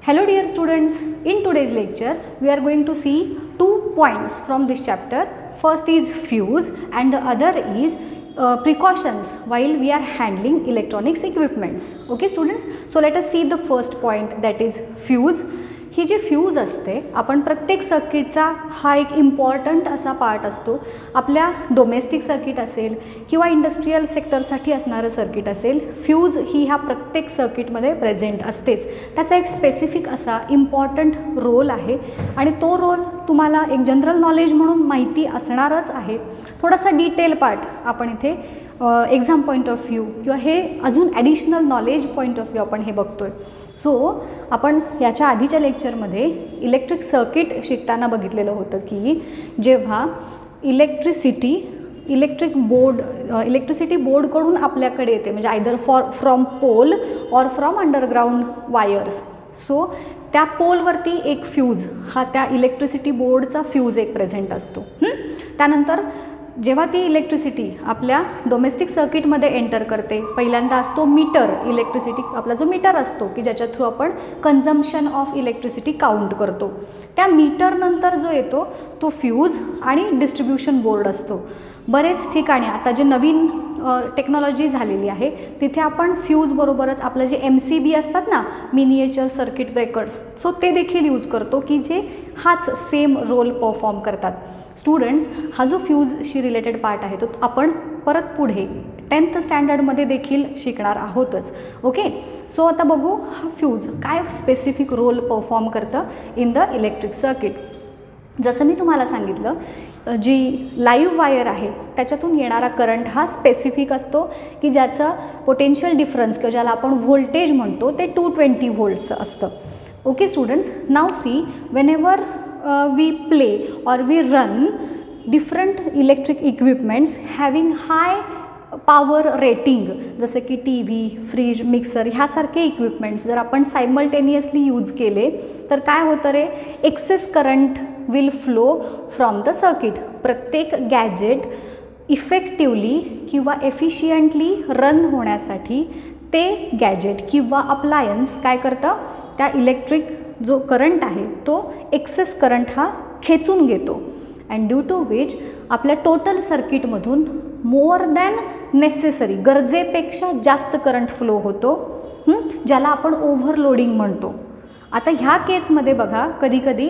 Hello dear students, in today's lecture we are going to see 2 points from this chapter. First is fuse and the other is precautions while we are handling electronics equipments. Okay students, so let us see the first point, that is fuse. ही जी fuse असते, आपण प्रत्येक सर्किटचा हा एक important असा part असतो. आपल्या डोमेस्टिक सर्किट असेल किंवा इंडस्ट्रियल सेक्टरसाठी असणारं सर्किट असेल, फ्यूज ही ह्या प्रत्येक सर्किटमध्ये प्रेझेंट असतेच. त्याचा एक स्पेसिफिक असा इम्पॉर्टंट रोल आहे आणि तो रोल तुम्हाला एक जनरल नॉलेज म्हणून माहिती असणारच आहे. थोडासा डिटेल पार्ट आपण इथे एक्झाम पॉईंट ऑफ व्ह्यू किंवा हे अजून additional knowledge point of view आपण हे बघतो आहे. सो आपण याच्या आधीच्या लेक्चरमध्ये इलेक्ट्रिक सर्किट शिकताना बघितलेलं होतं की जेव्हा इलेक्ट्रिसिटी बोर्डकडून आपल्याकडे येते, म्हणजे either from pole or from underground wires. So त्या पोलवरती एक फ्यूज, हा त्या इलेक्ट्रिसिटी बोर्डचा फ्यूज एक प्रेझेंट असतो. त्यानंतर जेव्हा ती इलेक्ट्रिसिटी आपल्या डोमेस्टिक सर्किटमध्ये एंटर करते, पहिल्यांदा असतो मीटर. इलेक्ट्रिसिटी आपला जो मीटर असतो की ज्याच्या थ्रू आपण कन्झम्पशन ऑफ इलेक्ट्रिसिटी काउंट करतो, त्या मीटरनंतर जो येतो तो फ्यूज आणि डिस्ट्रीब्युशन बोर्ड असतो. बरेच ठिकाणी आता जे नवीन टेक्नॉलॉजी झालेली आहे तिथे आपण फ्यूज बरोबरच आपलं जे MCB असतात ना, मिनिएचर सर्किट ब्रेकर्स, सो ते देखील यूज करतो की जे हाच सेम रोल परफॉर्म करतात. स्टुडंट्स, हा जो फ्यूजशी रिलेटेड पार्ट आहे तो आपण परत पुढे 10th स्टँडर्डमध्ये देखील शिकणार आहोतच. ओके, सो आता बघू हा फ्यूज काय स्पेसिफिक रोल परफॉर्म करतं इन द इलेक्ट्रिक सर्किट. जसं मी तुम्हाला सांगितलं, जी लाईव्ह वायर आहे त्याच्यातून येणारा करंट हा स्पेसिफिक असतो की ज्याचं पोटेन्शियल डिफरन्स किंवा ज्याला आपण व्होल्टेज म्हणतो ते 220 व्होल्ट्सचं असतं. Okay students, now see, whenever we play or we run different electric equipments having high power rating, जसे की TV, फ्रीज, मिक्सर ह्यासारखे इक्विपमेंट्स जर आपण सायमल्टेनियसली यूज केले तर काय होतं रे, excess current will flow from the circuit. प्रत्येक गॅजेट इफेक्टिवली किंवा एफिशियंटली रन होण्यासाठी ते गॅजेट किंवा अप्लायन्स काय करतं, त्या इलेक्ट्रिक जो करंट आहे तो एक्सेस करंट हा खेचून घेतो. अँड ड्यू टू विच आपल्या टोटल सर्किटमधून मोर दॅन नेसेसरी, गरजेपेक्षा जास्त करंट फ्लो होतो, ज्याला आपण ओव्हरलोडिंग म्हणतो. आता ह्या केसमध्ये बघा, कधी कधी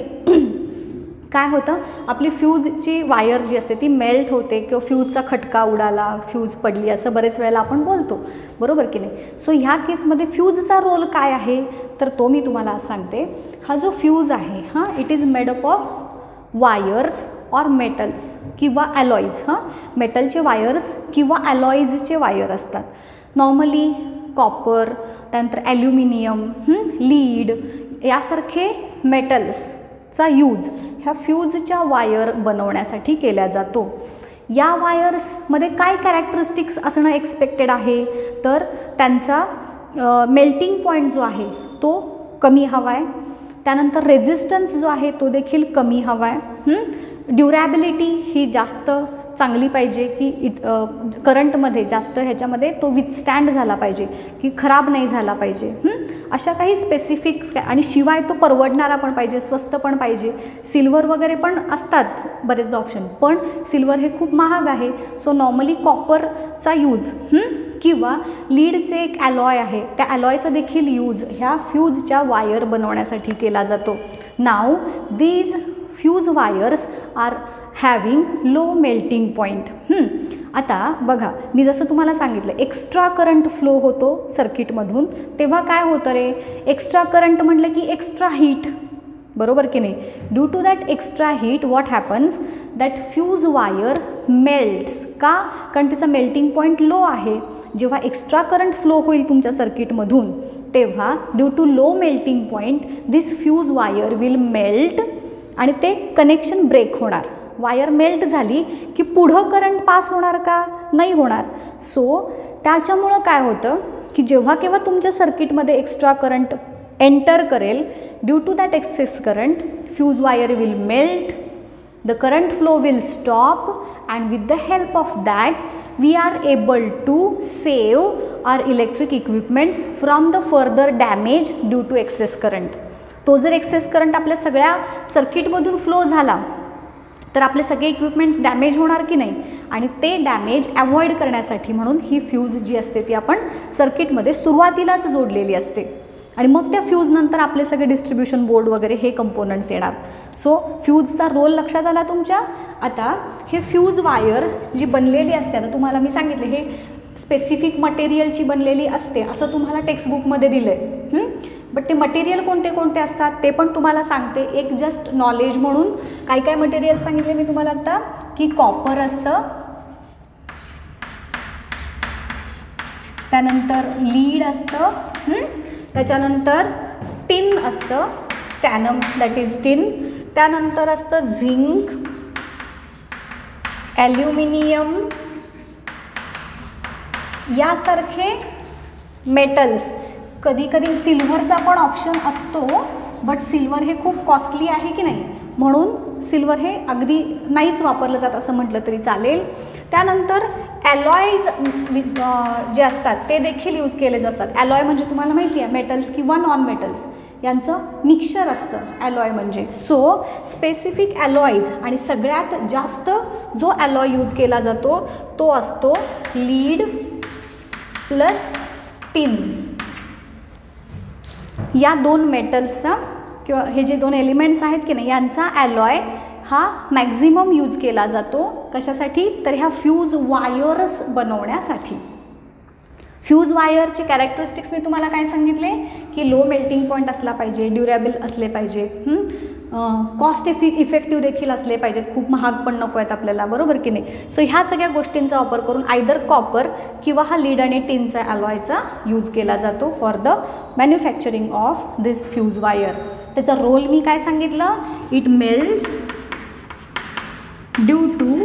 काय होतं, आपली फ्यूजची वायर जी असते ती मेल्ट होते किंवा फ्यूजचा खटका उडाला, फ्यूज पडली, असं बरेच वेळेला आपण बोलतो, बरोबर की नाही. सो ह्या केसमध्ये फ्यूजचा रोल काय आहे तर तो मी तुम्हाला सांगते. हा जो फ्यूज आहे हा it is made up of wires or metals किंवा ॲलॉईज. मेटलचे वायर्स किंवा ॲलॉईजचे वायर असतात. नॉर्मली कॉपर, त्यानंतर ॲल्युमिनियम, लीड यासारखे मेटल्सचा यूज ह्या फ्यूजच्या वायर बनवण्यासाठी केला जातो. या वायर्समध्ये काय कॅरेक्टरिस्टिक्स असणं एक्सपेक्टेड आहे तर त्यांचा मेल्टिंग पॉईंट जो आहे तो कमी हवा आहे, त्यानंतर रेझिस्टन्स जो आहे तो देखील कमी हवा आहे, ड्युरॅबिलिटी ही जास्त चांगली पाहिजे की करंटमध्ये जास्त ह्याच्यामध्ये तो विथस्टँड झाला पाहिजे की खराब नाही झाला पाहिजे, अशा काही स्पेसिफिक, आणि शिवाय तो परवडणारा पण पाहिजे, स्वस्त पण पाहिजे. सिल्वर वगैरे पण असतात बरेचदा ऑप्शन, पण सिल्वर हे खूप महाग आहे. सो नॉर्मली कॉपरचा यूज किंवा लीडचे एक ॲलॉय आहे त्या ॲलॉयचा देखील यूज ह्या फ्यूजच्या वायर बनवण्यासाठी केला जातो. Now these fuse wires are having low melting point. आता बघा, मी जसं तुम्हाला सांगितलं एक्स्ट्रा करंट फ्लो होतो सर्किटमधून, तेव्हा काय होतं रे, एक्स्ट्रा करंट म्हटलं की एक्स्ट्रा हीट, बरोबर की नाही. Due to that extra heat what happens, that fuse wire melts. का, कारण तिचा मेल्टिंग पॉईंट लो आहे. जेव्हा एक्स्ट्रा करंट फ्लो होईल तुमच्या सर्किटमधून तेव्हा due to low melting point this fuse wire will melt आणि ते कनेक्शन ब्रेक होणार. वायर मेल्ट झाली की पुढं करंट पास होणार का, नाही होणार. सो त्याच्यामुळं काय होतं की जेव्हा केव्हा तुमच्या सर्किटमध्ये एक्स्ट्रा करंट एंटर करेल, due to that excess current fuse wire will melt, the current flow will stop, and with the help of that we are able to save our electric equipments from the further damage due to excess current. तो जर access current आपल्या सगळ्या सर्किटमधून flow झाला तर आपले सगळे equipments damage होणार की नाही, आणि ते डॅमेज अवॉइड करण्यासाठी म्हणून ही फ्यूज जी असते ती आपण सर्किटमध्ये सुरुवातीलाच जोडलेली असते, आणि मग त्या फ्यूजनंतर आपले सगळे डिस्ट्रीब्युशन बोर्ड वगैरे हे कंपोनंट्स येणार. सो फ्यूजचा रोल लक्षात आला तुमच्या. आता हे फ्यूज वायर जी बनलेली असते, आता तुम्हाला मी सांगितले हे स्पेसिफिक मटेरियलची बनलेली असते असं तुम्हाला टेक्स्टबुकमध्ये दिलं आहे, बट ते मटेरियल कोणते कोणते असतात ते पण तुम्हाला सांगते, एक जस्ट नॉलेज म्हणून. काय काय मटेरियल सांगितले मी तुम्हाला आता, की कॉपर असतं, त्यानंतर लीड असतं, त्याच्यानंतर टिन असतं, स्टॅनम दॅट इज टिन, त्यानंतर असतं झिंक, ॲल्युमिनियम यासारखे मेटल्स. कधी कधी सिल्वरचा पण ऑप्शन असतो, बट सिल्वर हे खूप कॉस्टली आहे की नाही, म्हणून सिल्वर हे अगदी नाहीच वापरलं जात असं म्हटलं तरी चालेल. त्यानंतर ॲलॉयज जे असतात ते देखील यूज केले जातात. ॲलॉय म्हणजे तुम्हाला माहिती आहे मेटल्स किंवा नॉन मेटल्स यांचं मिक्सचर असतं ॲलॉय म्हणजे. सो स्पेसिफिक ॲलॉयज, आणि सगळ्यात जास्त जो ॲलॉय यूज केला जातो तो असतो लीड प्लस टिन. या दोन मेटल्सचा किंवा हे जे दोन एलिमेंट्स आहेत की नाही यांचा ॲलॉय हा मॅक्झिमम यूज केला जातो. कशासाठी? तर ह्या फ्यूज वायर्स बनवण्यासाठी. फ्यूज वायरचे कॅरेक्टरिस्टिक्स मी तुम्हाला काय सांगितले, की लो मेल्टिंग पॉईंट असला पाहिजे, ड्युरेबल असले पाहिजे, कॉस्ट इफेक्टिव्ह देखील असले पाहिजेत, खूप महाग पण नको आहेत आपल्याला, बरोबर की नाही. सो ह्या सगळ्या गोष्टींचा वापर करून आयदर कॉपर किंवा हा लीड आणि टिनचा ॲलॉयचा यूज केला जातो for the manufacturing of this fuse wire. त्याचा रोल मी काय सांगितलं, it melts due to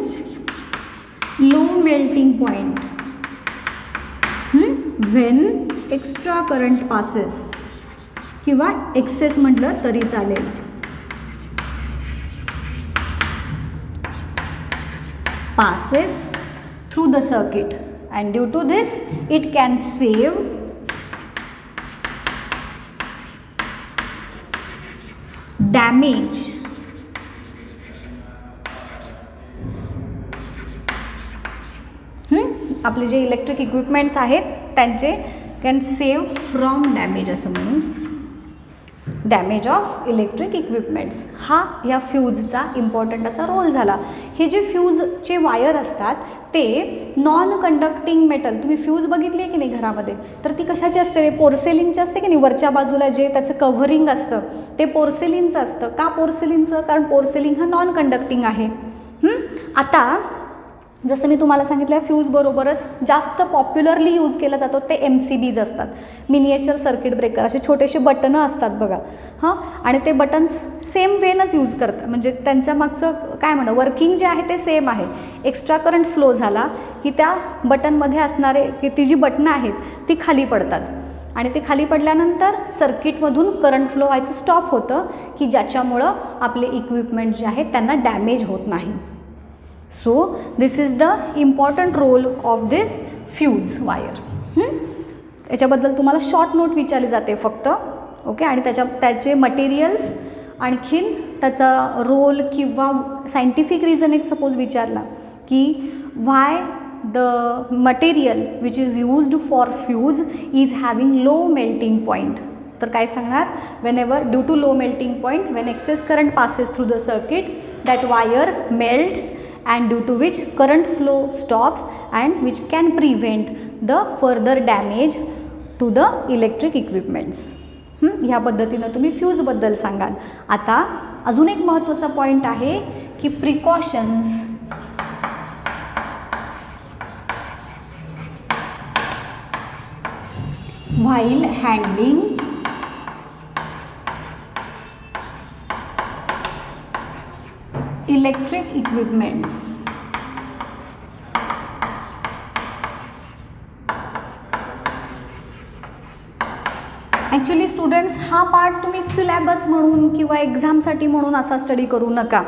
low melting point when extra current passes, किंवा एक्सेस म्हटलं तरी चालेल. passes through the circuit, and due to this it can save damage आपले जे इलेक्ट्रिक इक्विपमेंट्स आहेत त्यांचे कॅन सेव्ह फ्रॉम डॅमेज असं म्हणून. डॅमेज ऑफ इलेक्ट्रिक इक्विपमेंट्स हा ह्या फ्यूजचा इम्पॉर्टंट असा रोल झाला. हे जे फ्यूजचे वायर असतात ते नॉन कंडक्टिंग मेटल, तुम्ही फ्यूज बघितली आहे की नाही घरामध्ये, तर ती कशाची असते, पोर्सेलिनची असते की नाही. वरच्या बाजूला जे त्याचं कव्हरिंग असतं ते पोर्सेलिनचं असतं. का पोर्सेलिनचं? कारण पोर्सेलिन हा नॉन कंडक्टिंग आहे. आता जसं मी तुम्हाला सांगितलं फ्यूजबरोबरच जास्त पॉप्युलरली यूज केला जातो ते MCBs असतात, मिनिएचर सर्किट ब्रेकर. असे छोटेसे बटनं असतात बघा, आणि ते बटन्स सेम वेनच यूज करतात, म्हणजे त्यांच्या मागचं काय म्हणा वर्किंग जे आहे ते सेम आहे. एक्स्ट्रा करंट फ्लो झाला की त्या बटनमध्ये असणारे की ती जी बटनं आहेत ती खाली पडतात, आणि ते खाली पडल्यानंतर सर्किटमधून करंट फ्लो व्हायचं स्टॉप होतं, की ज्याच्यामुळं आपले इक्विपमेंट जे आहेत त्यांना डॅमेज होत नाही. So this is the important role of this fuse wire. याच्याबद्दल तुम्हाला शॉर्ट नोट विचारली जाते फक्त, ओके. आणि त्याचे मटेरियल्स, आणखीन त्याचा रोल, किंवा सायंटिफिक रिझन एक सपोज विचारला की why the material which is used for fuse is having low melting point, तर काय सांगणार, whenever due to low melting point when excess current passes through the circuit that wire melts, and due to which current flow stops and which can prevent the further damage to the electric equipments. ह्या पद्धतीनं तुम्ही फ्यूजबद्दल सांगाल. आता अजून एक महत्त्वाचा point आहे की precautions. while handling electric equipments. Actually students हा पार्ट तुम्ही सिलेबस म्हणून किंवा एक्झामसाठी म्हणून असा स्टडी करू नका.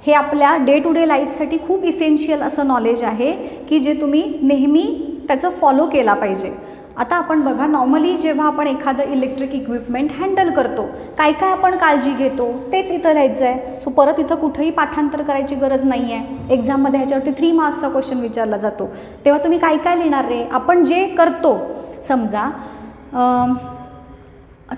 हे आपल्या डे टू डे लाईफसाठी खूप इसेन्शियल असं नॉलेज आहे की जे तुम्ही नेहमी त्याचं फॉलो केला पाहिजे. आता आपण बघा, नॉर्मली जेव्हा आपण एखादं इलेक्ट्रिक इक्विपमेंट हँडल करतो, काय काय आपण काळजी घेतो तेच इथं लिहायचं आहे. सो परत इथं कुठेही पाठांतर करायची गरज नाही आहे. एक्झाममध्ये ह्याच्यावरती 3 मार्क्सचा क्वेश्चन विचारला जातो, तेव्हा तुम्ही काय काय लिहिणार रे. आपण जे करतो, समजा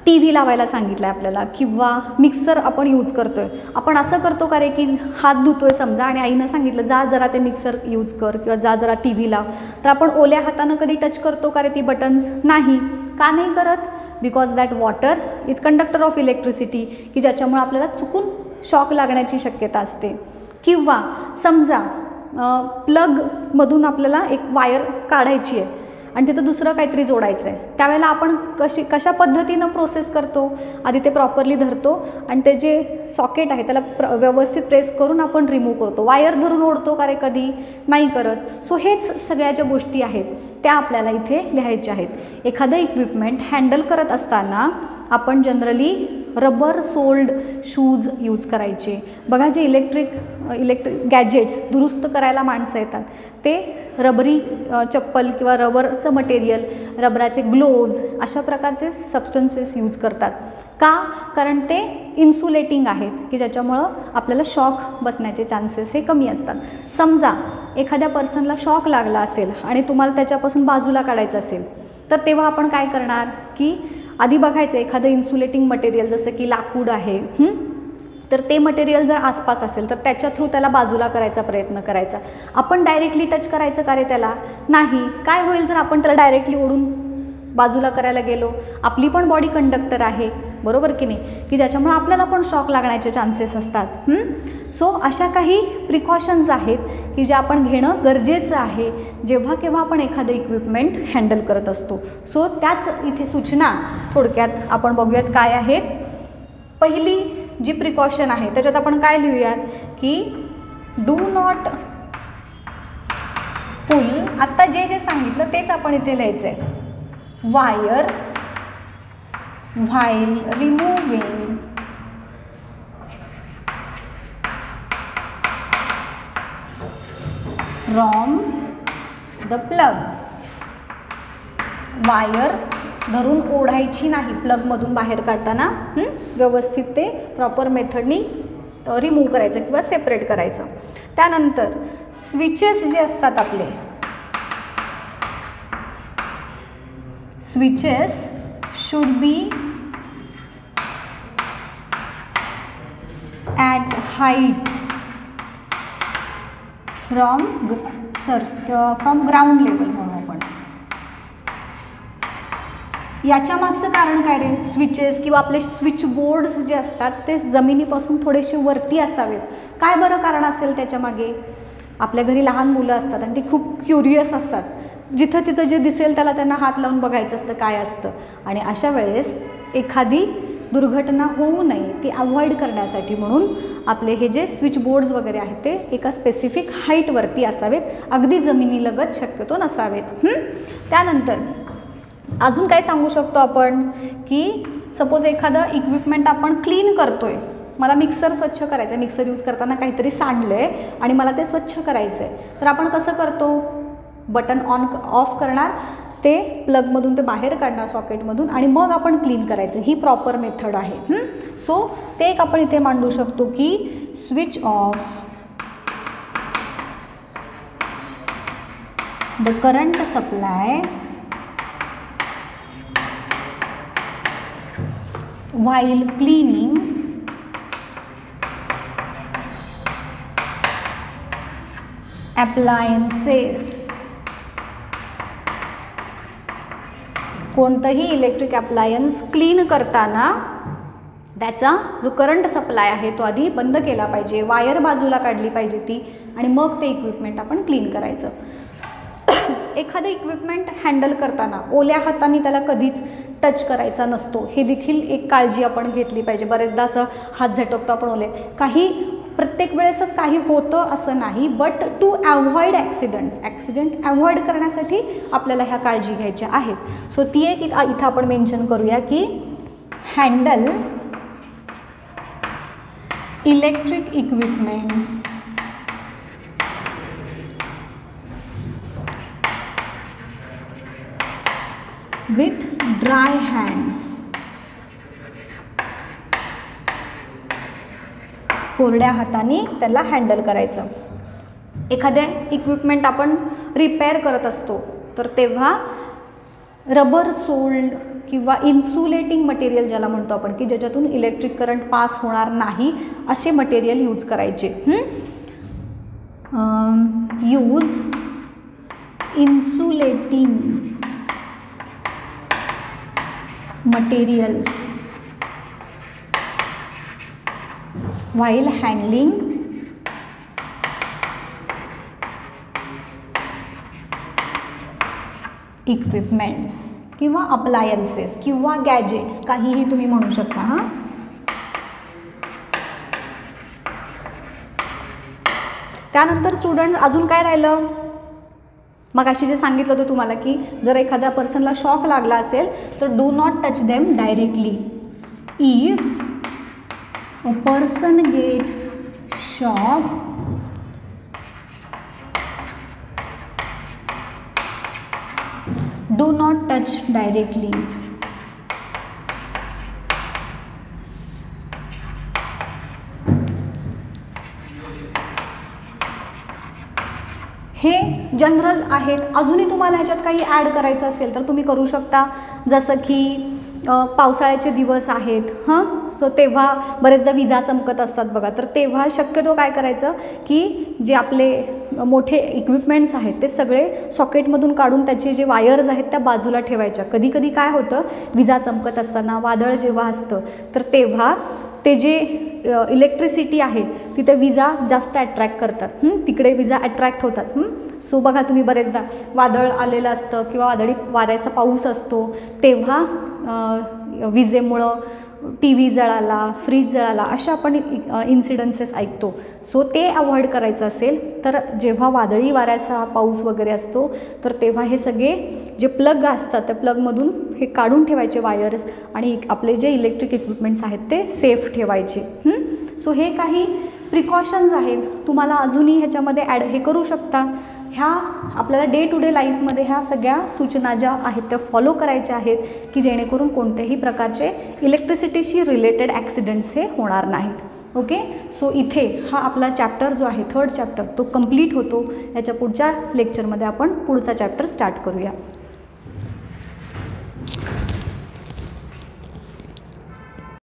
टी व्ही लावायला सांगितलं आहे आपल्याला किंवा मिक्सर आपण यूज करतो आहे, आपण असं करतो का रे की हात धुतो आहे समजा आणि आईनं सांगितलं जा जरा ते मिक्सर यूज कर किंवा जा जरा टी व्ही लाव, तर आपण ओल्या हातानं कधी टच करतो का रे ती बटन्स. नाही. का नाही करत. Because that water is conductor of electricity, की ज्याच्यामुळे आपल्याला चुकून शॉक लागण्याची शक्यता असते. किंवा समजा प्लगमधून आपल्याला एक वायर काढायची आहे आणि तिथं दुसरं काहीतरी जोडायचं आहे, त्यावेळेला आपण कशा पद्धतीनं प्रोसेस करतो. आधी ते प्रॉपरली धरतो आणि ते जे सॉकेट आहे त्याला व्यवस्थित प्रेस करून आपण रिमूव्ह करतो. वायर धरून ओढतो का रे कधी. नाही करत. सो हेच सगळ्या ज्या गोष्टी आहेत त्या आपल्याला इथे लिहायच्या आहेत. एखादं इक्विपमेंट हँडल करत असताना आपण generally rubber sold shoes use करायचे. बघा, जे इलेक्ट्रिक गॅजेट्स दुरुस्त करायला माणसं येतात ते रबरी चप्पल किंवा रबरचं मटेरियल, रबराचे ग्लोव्ज अशा प्रकारचे सबस्टन्सेस यूज करतात. का. कारण ते इन्सुलेटिंग आहेत, की ज्याच्यामुळं आपल्याला शॉक बसण्याचे चान्सेस हे कमी असतात. समजा एखाद्या पर्सनला शॉक लागला असेल आणि तुम्हाला त्याच्यापासून बाजूला काढायचं असेल, तर तेव्हा आपण काय करणार की आधी बघायचं एखादं इन्सुलेटिंग मटेरियल जसं की लाकूड आहे, तर ते मटेरियल जर आसपास असेल तर त्याच्या थ्रू त्याला बाजूला करायचा प्रयत्न करायचा. आपण डायरेक्टली टच करायचं का रे त्याला. नाही. काय होईल जर आपण त्याला डायरेक्टली ओढून बाजूला करायला गेलो. आपली पण बॉडी कंडक्टर आहे, बरोबर की नाही, की ज्याच्यामुळे आपल्याला पण शॉक लागण्याचे चान्सेस असतात. सो अशा काही प्रिकॉशन्स आहेत की जे आपण घेणं गरजेचं आहे जेव्हा केव्हा आपण एखादं इक्विपमेंट हँडल करत असतो. सो त्याच इथे सूचना थोडक्यात आपण बघूयात काय आहेत. पहिली जी प्रिकॉशन आहे त्याच्यात आपण काय लिहूयात की डू नॉट पुल. आत्ता जे जे सांगितलं तेच आपण इथे लिहायचं आहे. Wire while removing from the plug. Wire धरून ओढायची नाही प्लगमधून बाहेर काढताना. व्यवस्थित ते प्रॉपर मेथडनी रिमूव्ह करायचं किंवा सेपरेट करायचं. त्यानंतर स्विचेस जे असतात आपले, switches should be at height from ground level म्हणू आपण. याच्या मागचं कारण काय रे. स्विचेस किंवा आपले स्विच बोर्ड्स जे असतात ते जमिनीपासून थोडेसे वरती असावेत. काय बरं कारण असेल त्याच्यामागे. आपल्या घरी लहान मुलं असतात आणि ती खूप क्युरियस असतात. जिथं तिथं जे दिसेल त्याला त्यांना हात लावून बघायचं असतं काय असतं. आणि अशा वेळेस एखादी दुर्घटना होऊ नये ती अवॉइड करण्यासाठी म्हणून आपले हे जे स्विच बोर्ड्स वगैरे आहेत ते एका स्पेसिफिक हाईटवरती असावेत, अगदी जमिनीलगत शक्यतो नसावेत. त्यानंतर अजून काय सांगू शकतो आपण की सपोज एखादं इक्विपमेंट आपण क्लीन करतोय. मला मिक्सर स्वच्छ करायचं आहे, मिक्सर यूज करताना काहीतरी सांडलं आहे आणि मला ते स्वच्छ करायचं आहे, तर आपण कसं करतो. बटन ऑन ऑफ करणार, ते प्लगमधून ते बाहेर काढणार सॉकेटमधून आणि मग आपण क्लीन करायचं. ही प्रॉपर मेथड आहे. सो ते एक आपण इथे मांडू शकतो की switch off the current supply while cleaning appliances. कोणतंही इलेक्ट्रिक अप्लायन्स क्लीन करताना त्याचा जो करंट सप्लाय आहे तो आधी बंद केला पाहिजे, वायर बाजूला काढली पाहिजे ती, आणि मग ते इक्विपमेंट आपण क्लीन करायचं. एखादं इक्विपमेंट हँडल करताना ओल्या हाताने त्याला कधीच टच करायचा नसतो. हे देखील एक काळजी आपण घेतली पाहिजे. बरेचदा असं हात झटकतो आपण ओले, काही प्रत्येक वेळेसच काही होतं असं नाही, but to avoid accident avoid करण्यासाठी आपल्याला ह्या काळजी घ्यायच्या आहेत. सो ती एक इथं आपण मेन्शन करूया की handle electric equipments with dry hands, कोरड्या हाताने त्याला हँडल करायचं. एखादे इक्विपमेंट आपण रिपेअर करत असतो तर तेव्हा रबर सोल्ड किंवा इन्सुलेटिंग मटेरियल ज्याला म्हणतो आपण, की ज्याच्यातून इलेक्ट्रिक करंट पास होणार नाही असे मटेरियल यूज करायचे. Use insulating materials while handling equipments किंवा अप्लायन्सेस किंवा गॅजेट्स, काहीही तुम्ही म्हणू शकता. हां, त्यानंतर स्टुडंट्स अजून काय राहिलं, मग अशी जे सांगितलं होतं तुम्हाला की जर एखाद्या पर्सनला शॉक लागला असेल तर do not touch them directly. If a person gets shock, do not touch directly. हे जनरल आहेत. अजूनही तुम्हाला ह्याच्यात काही ॲड करायचं असेल तर तुम्ही करू शकता. जसं की पावसाळ्याचे दिवस आहेत, हां, सो तेव्हा बरेचदा विजा चमकत असतात बघा, तर तेव्हा शक्यतो काय करायचं की जे आपले मोठे इक्विपमेंट्स आहेत ते सगळे सॉकेटमधून काढून त्याचे जे वायर्स आहेत त्या बाजूला ठेवायच्या. कधी कधी काय होतं, विजा चमकत असताना, वादळ जेव्हा असतं तर तेव्हा ते जे इलेक्ट्रिसिटी आहे तिथे विजा जास्त अट्रॅक्ट करतात, तिकडे विजा अट्रॅक्ट होतात. सो बघा तुम्ही बरेचदा वादळ आलेलं असतं किंवा वादळी वाऱ्याचा पाऊस असतो तेव्हा विजेमुळं टी व्ही जळाला, फ्रीज जळाला, अशा आपण इन्सिडन्सेस ऐकतो. सो ते अवॉइड करायचं असेल तर जेव्हा वादळी वाऱ्याचा पाऊस वगैरे असतो तर तेव्हा हे सगळे जे प्लग असतात त्या प्लगमधून हे काढून ठेवायचे वायर्स आणि आपले जे इलेक्ट्रिक इक्विपमेंट्स आहेत ते सेफ ठेवायचे. सो हे काही प्रिकॉशन्स आहेत, तुम्हाला अजूनही ह्याच्यामध्ये ॲड हे करू शकता. ह्या आपल्याला डे टू डे लाईफमध्ये ह्या सगळ्या सूचना ज्या आहेत त्या फॉलो करायच्या आहेत की जेणेकरून कोणत्याही प्रकारचे इलेक्ट्रिसिटीशी रिलेटेड ॲक्सिडेंट्स हे होणार नाहीत. ओके, सो इथे हा आपला चॅप्टर जो आहे 3rd चॅप्टर तो कंप्लीट होतो. याच्या पुढच्या लेक्चरमध्ये आपण पुढचा चॅप्टर स्टार्ट करूया.